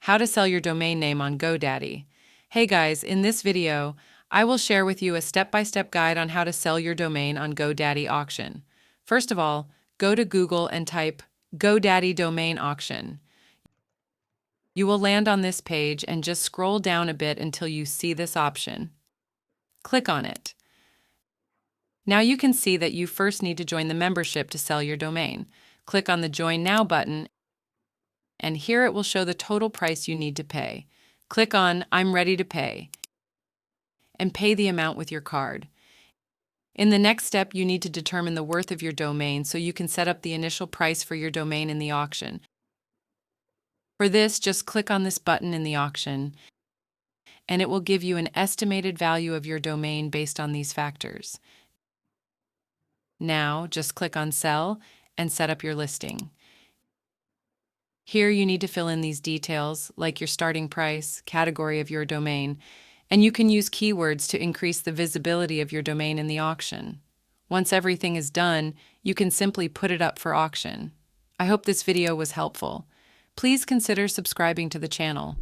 How to sell your domain name on GoDaddy. Hey guys, in this video, I will share with you a step-by-step guide on how to sell your domain on GoDaddy auction. First of all, go to Google and type GoDaddy domain auction. You will land on this page and just scroll down a bit until you see this option. Click on it. Now you can see that you first need to join the membership to sell your domain. Click on the Join Now button, and here it will show the total price you need to pay. Click on I'm ready to pay and pay the amount with your card. In the next step, you need to determine the worth of your domain so you can set up the initial price for your domain in the auction. For this, just click on this button in the auction, and it will give you an estimated value of your domain based on these factors. Now, just click on Sell and set up your listing. Here you need to fill in these details, like your starting price, category of your domain, and you can use keywords to increase the visibility of your domain in the auction. Once everything is done, you can simply put it up for auction. I hope this video was helpful. Please consider subscribing to the channel.